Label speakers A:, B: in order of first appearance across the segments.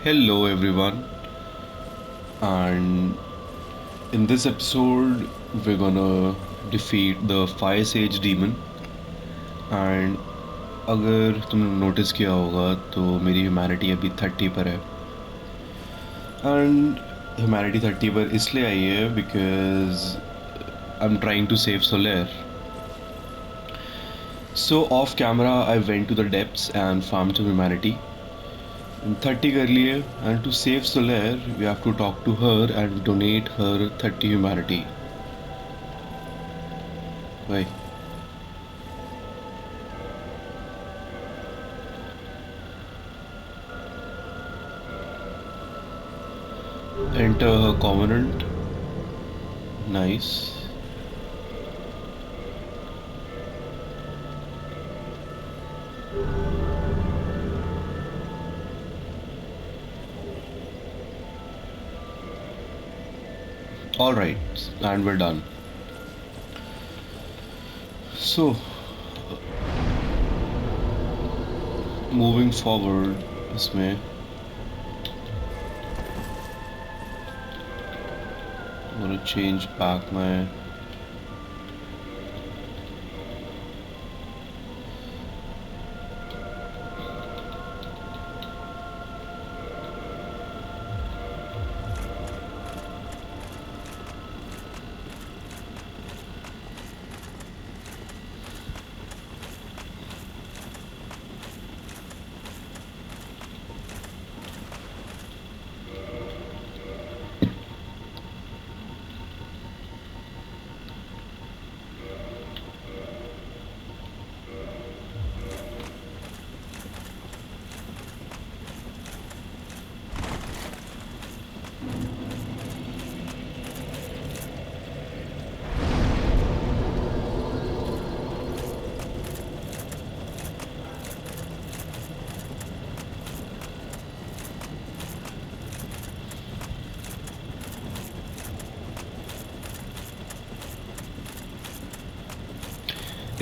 A: Hello, everyone, and in this episode, we're gonna defeat the Fire Sage Demon. And अगर तुमने notice किया होगा तो मेरी ह्यूमैनिटी अभी 30 पर है एंड ह्यूमैनिटी 30 पर इसलिए आई है because I am trying to save Solaire. So off camera I went to the depths and farm to humanity 30 कर लिए and to save Solaire we have to talk to her and donate her 30 humanity. भाई enter her covenant. Nice. All right, and we're done. So, moving forward, इसमें I'm gonna change back my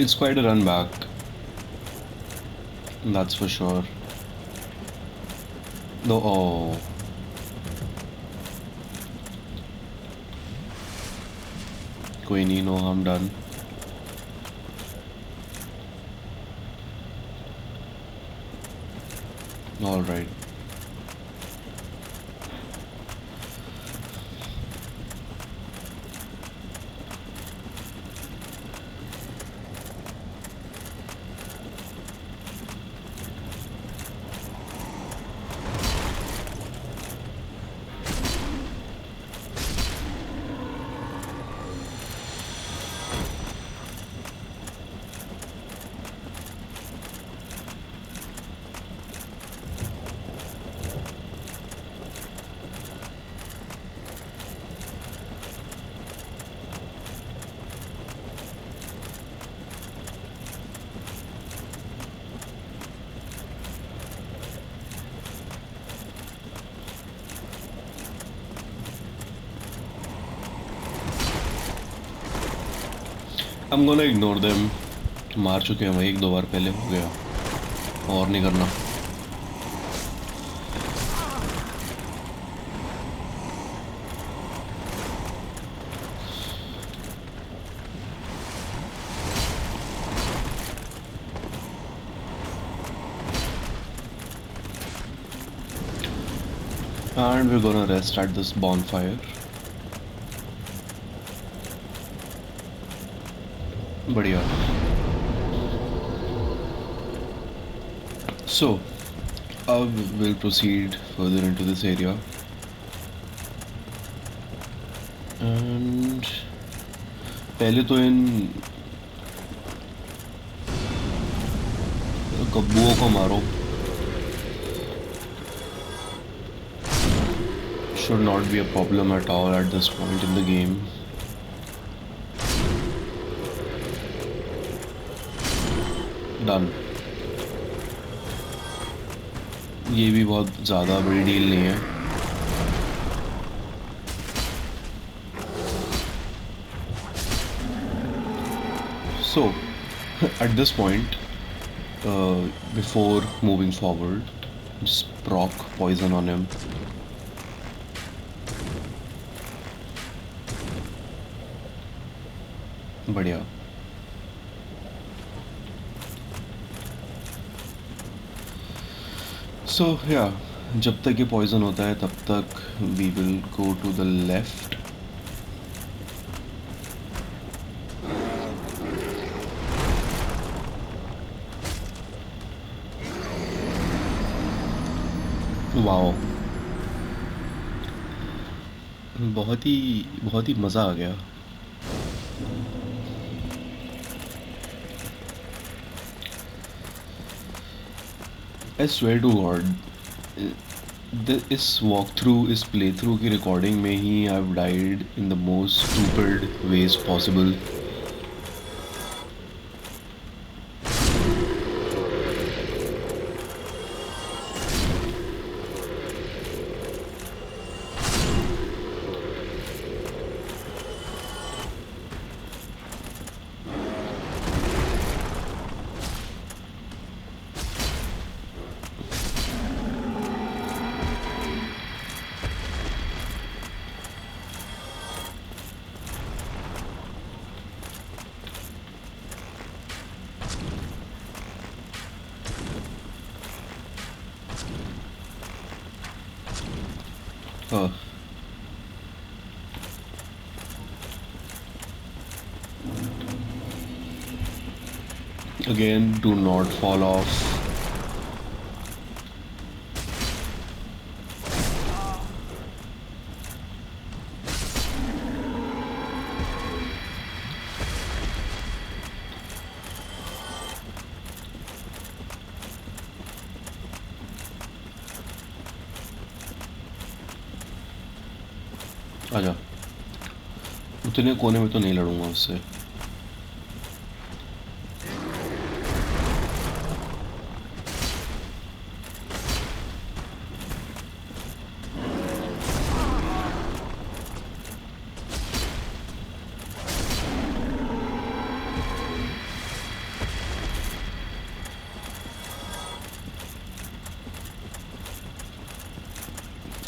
A: It's quite a run back, that's for sure. No, oh, कोई नहीं, no harm done. All right. I'm gonna ignore them. मार चुके हैं भाई, एक दो बार पहले हो गया, और नहीं करना. And we're gonna rest at this bonfire. बढ़िया. So, we'll proceed further into this area. And पहले तो इन गब्बुओं को मारो. Should not be a problem at all at this point in the game. Done. ये भी बहुत ज़्यादा बड़ी डील नहीं है. So, at this point, before moving forward, Just proc poison on him. बढ़िया. So yeah, जब तक ये poison होता है तब तक we will go to the left. Wow. बहुत ही मज़ा आ गया. I swear to God, इस वॉक थ्रू इस प्ले थ्रू की रिकॉर्डिंग में ही I've died in the most stupid ways possible. Uh, again, do not fall off. आजा. उतने कोने में तो नहीं लड़ूंगा उससे.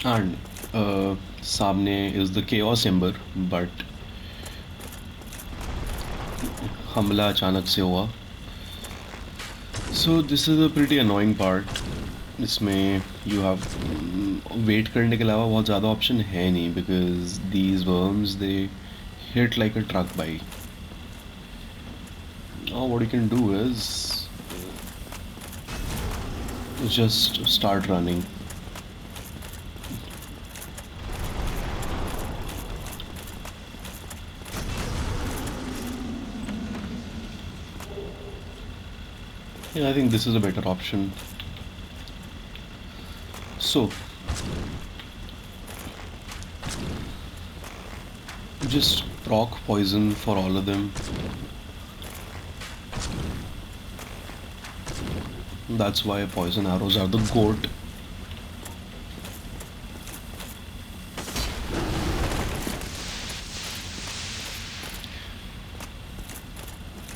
A: एंड सामने is the chaos amber, but हमला अचानक से हुआ. So this is a pretty annoying part. इसमें यू हैव वेट करने के अलावा बहुत ज़्यादा ऑप्शन है नहीं, because these worms they hit like a truck by. What you can do is just start running. Yeah, I think this is a better option. So just proc poison for all of them. That's why poison arrows are the goat.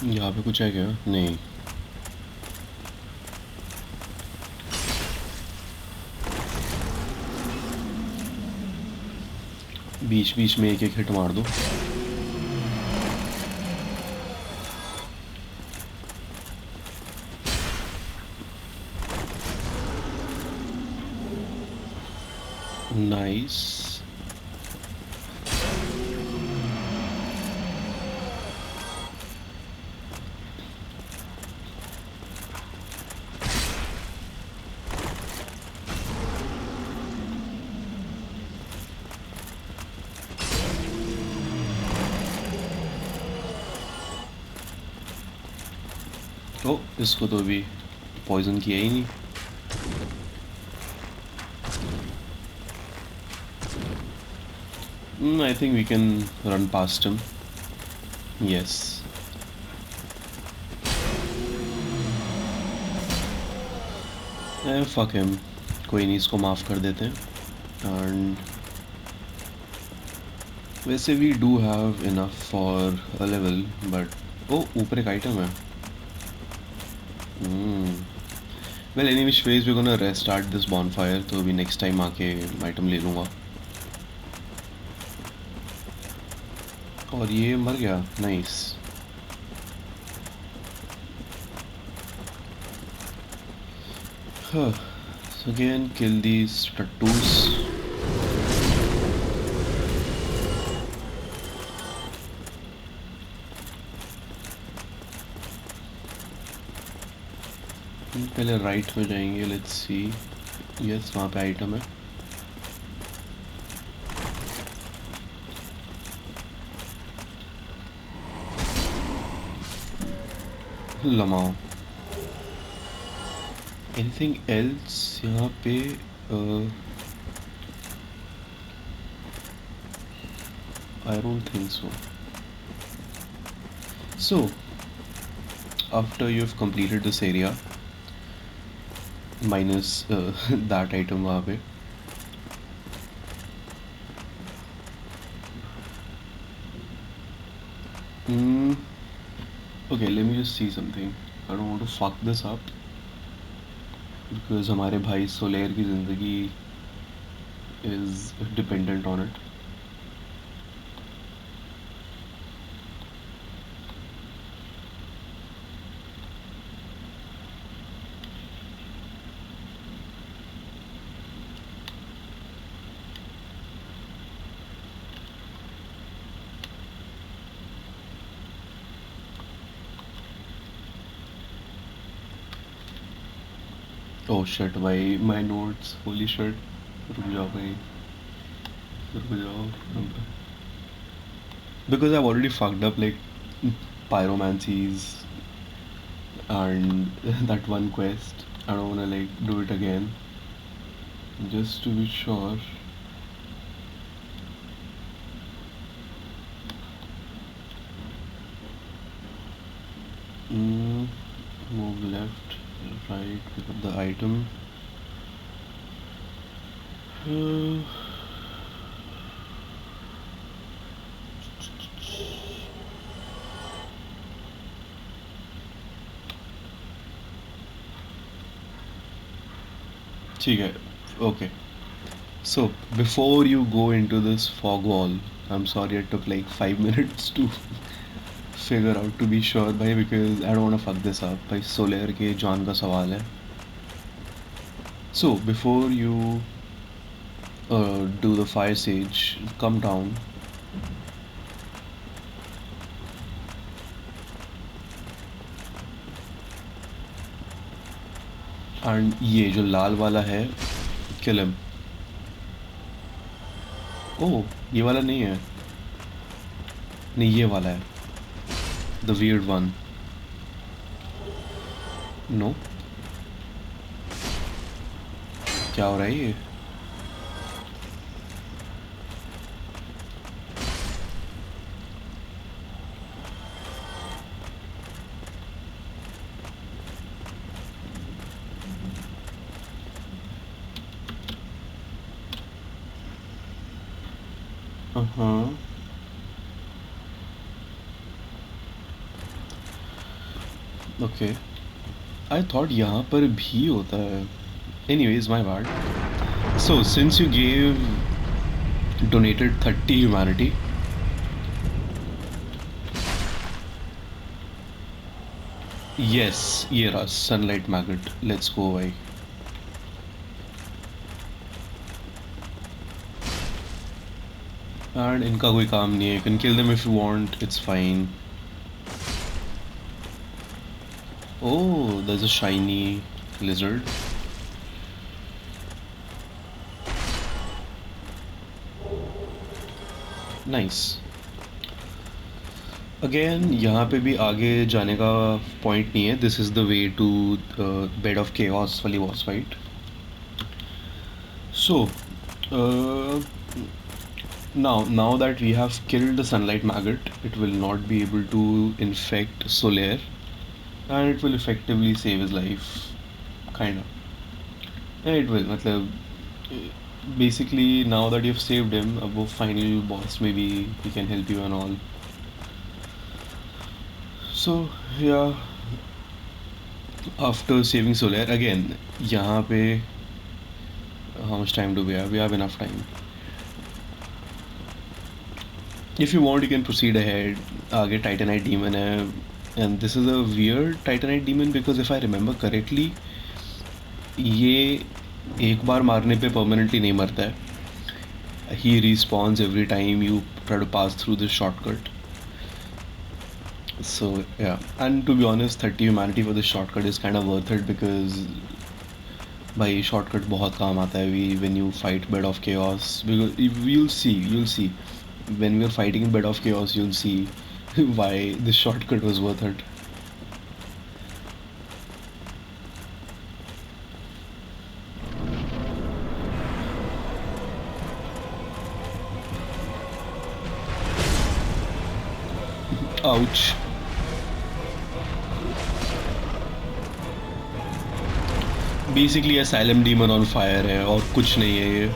A: यहाँ पे कुछ है क्या? नहीं. बीच बीच में एक एक hit मार दो. नाइस. ओ, इसको तो अभी पॉइजन किया ही नहीं. I think we can run past him. Yes. Fuck him. कोई नहीं, इसको माफ़ कर देते हैं. एंड वैसे we do have enough for a level, but ओ ऊपर एक आइटम है. Well any which ways we gonna restart this bonfire, तो अभी नेक्स्ट टाइम आके आइटम ले लूँगा। और ये मर गया, nice. So again, kill these tattoos. पहले राइट में जाएंगे, लेट्स सी। यस, वहाँ पे आइटम है। लमाओ। एनीथिंग एल्स यहाँ पे? I don't think so. So after you have completed this area, minus that item वहाँ पे, hmm, okay, let me just see something. I don't want to fuck this up because हमारे भाई सोलेर की ज़िंदगी is dependent on it. Oh shit भाई, my notes, holy shit. रुक जाओ भाई, रुक जाओ। Because I've already fucked up like pyromancies and that one quest. I don't wanna like do it again. Just to be sure. Mm, move left, right, pick up the item. Uh, ठीक है, okay. So before you go into this fog wall, I'm sorry it took like 5 minutes to figure out to be sure भाई, because I don't wanna fuck this up भाई, सोलेर के जान का सवाल है। So before you do the fire sage, come down and ये जो लाल वाला है, kill him. ओह, ये वाला नहीं है, नहीं ये वाला है, the weird one. No, क्या हो रहा है ये? हाँ, ओके। आई थॉट यहाँ पर भी होता है। Anyways, my bad. So since you gave donated 30 humanity, yes, ये रहा sunlight maggot. Let's go भाई। And इनका कोई काम नहीं है, you can kill them if you want, it's fine. Oh, there's a shiny lizard. Nice. Again यहाँ पे भी आगे जाने का पॉइंट नहीं है। This is the way to bed of chaos वाली boss fight. So now that we have killed the sunlight maggot, it will not be able to infect Solaire, and it will effectively save his life, kind of. Yeah, it will, मतलब basically now that you've saved him, अब वो final boss maybe he can help you and all. So yeah, after saving Solaire again, यहाँ पे how much time do we have enough time. If you want you can proceed ahead. आगे Titanite demon है, and this is a weird Titanite demon because if I remember correctly ये एक बार मारने पे permanently नहीं मरता है. He respawns every time you try to pass through this shortcut. So yeah, and to be honest, 30 humanity for this shortcut is kind of worth it because भाई shortcut बहुत काम आता है when you fight Bed of Chaos. Because you'll see when we are fighting Bed of Chaos, you'll see why this shortcut was worth it. Ouch. Basically asylum demon on fire है और कुछ नहीं है ये.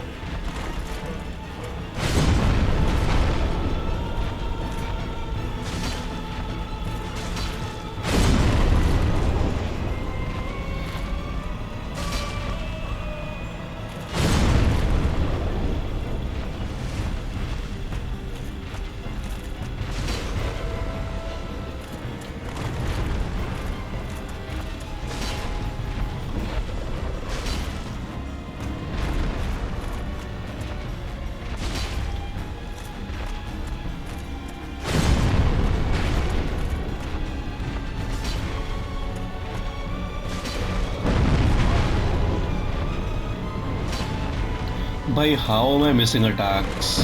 A: भाई how am I missing attacks.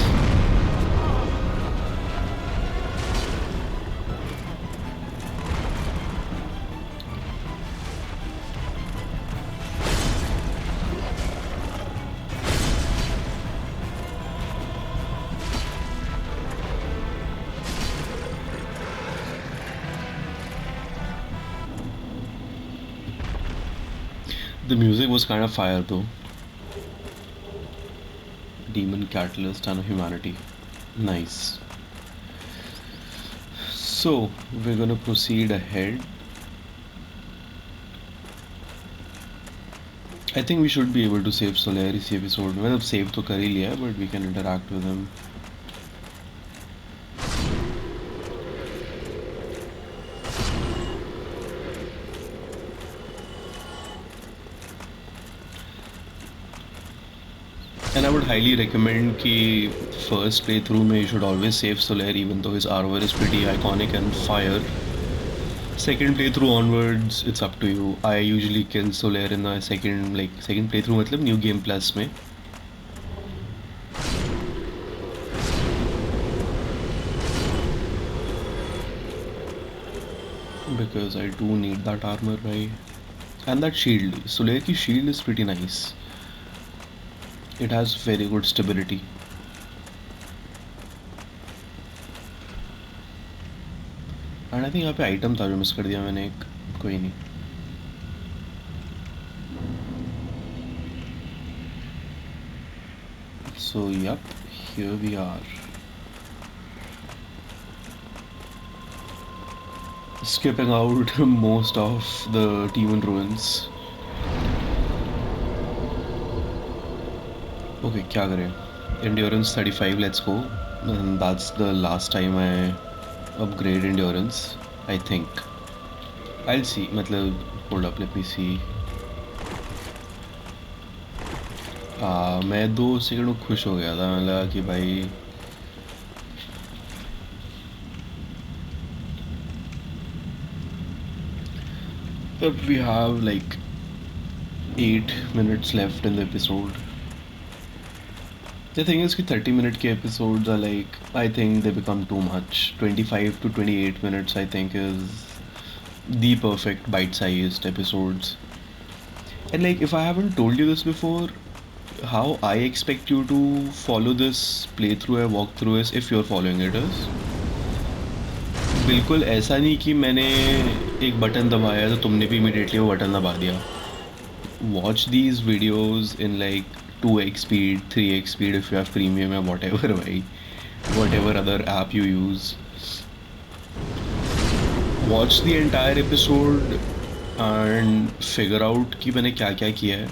A: The music was kind of fire though. Demon Catalyst and Humanity. Nice. So we're gonna proceed ahead. I think we should be able to save Solar इसी episode में. मतलब save तो कर ही लिया है, but we can interact with him. And I would highly recommend कि first playthrough में you should always save Solar even though his armor is pretty iconic and fire. Second playthrough onwards, it's up to you. I usually kill Solar in the second playthrough मतलब New Game Plus में. Because I do need that armor भाई. And that shield. Solar की shield is pretty nice. It has very good stability. And I think यहाँ पे item था जो miss कर दिया मैंने एक. कोई नहीं. So yep, here we are. Skipping out most of the Demon Ruins. Okay, क्या करें? Endurance 35, let's go. And that's the last time I upgrade endurance, I think. I'll see. मतलब hold up, let me see. मैं 2 second में खुश हो गया था. मैं लगा कि भाई we have like 8 minutes left in the episode. The thing is कि 30 minute के episodes are like, I think they become too much. 25 to 28 minutes I think is the perfect bite-sized episodes. And like if I haven't told you this before, how I expect you to follow this playthrough or walkthrough is if you're following it is बिल्कुल ऐसा नहीं कि मैंने एक button दबाया तो तुमने भी इमीडिएटली वो बटन दबा दिया. Watch these videos in like 2x speed, 3x speed if you have premium or whatever भाई, whatever other app you use. Watch the entire episode and figure out कि मैंने क्या क्या किया है,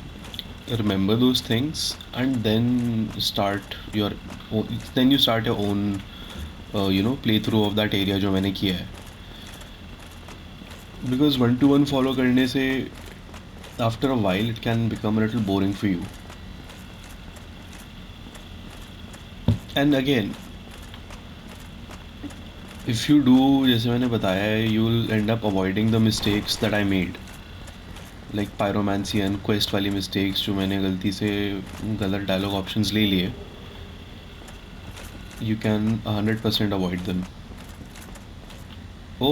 A: remember those things, and then you start your own playthrough of that area जो मैंने किया है. बिकॉज 1-to-1 फॉलो करने से after a while it can become a little boring for you. And again if you do जैसे मैंने बताया है, you will end up avoiding the mistakes that I made, like pyromancy and quest वाली mistakes जो मैंने गलती से गलत डायलॉग ऑप्शंस ले लिए. You can 100% avoid them. ओ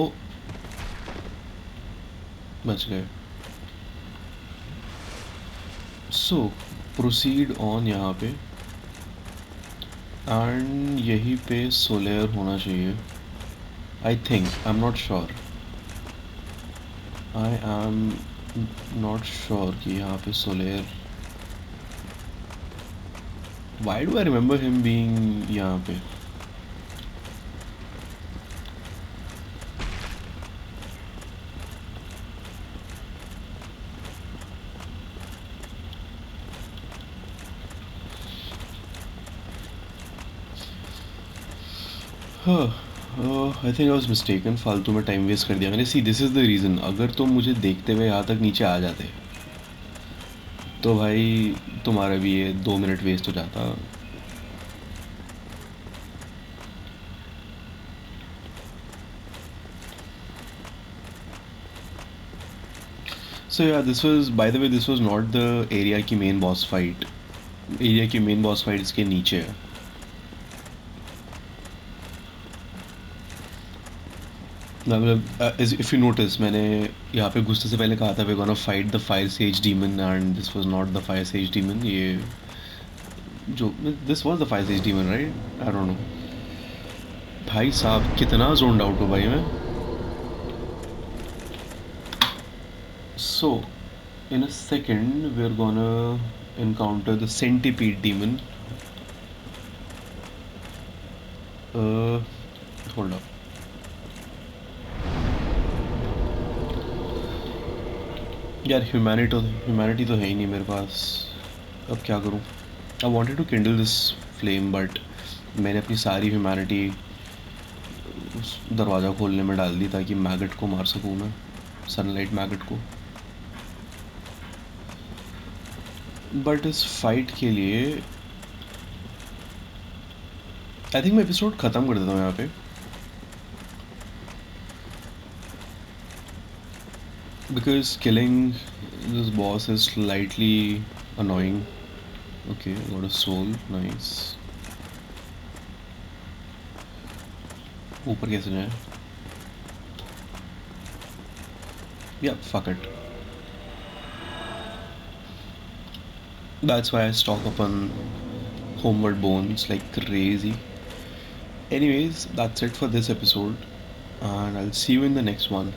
A: बच गए. सो प्रोसीड ऑन यहाँ पे, एंड यहीं पे सोलेयर होना चाहिए. I think, I am not sure, I am not sure कि यहाँ पे Solaire. Why do I remember him being यहाँ पे. I think I was mistaken. फालतू में टाइम वेस्ट कर दिया मैंने. See this is the reason. अगर तुम मुझे देखते हुए यहाँ तक नीचे आ जाते तो भाई तुम्हारा भी ये 2 मिनट वेस्ट हो जाता. So yeah, this was, by the way, this was not the area की main boss fight. एरिया की मेन बॉस फाइट इसके नीचे है. मतलब इफ़ यू नोटिस, मैंने यहाँ पे घुसने से पहले कहा था we gonna fight the fire sage demon, and this was not the fire sage demon. ये जो this was the fire sage demon, right? I don't know. भाई साहब कितना जोन्ड आउट हूँ भाई मैं. So in a second we are gonna encounter the centipede demon. Hold up. यार humanity तो है ही नहीं मेरे पास. अब क्या करूं. I wanted to kindle this flame, but मैंने अपनी सारी ह्यूमैनिटी उस दरवाज़ा खोलने में डाल दी ताकि मैगट को मार सकूं मैं, सनलाइट मैगट को. बट इस फाइट के लिए आई थिंक मैं एपिसोड ख़त्म कर देता हूँ यहाँ पे. Because killing this boss is slightly annoying. Okay, got a soul, nice. ऊपर कैसे जाए. Yeah, fuck it. That's why I stock up on homeward bones like crazy. Anyways, that's it for this episode, and I'll see you in the next one.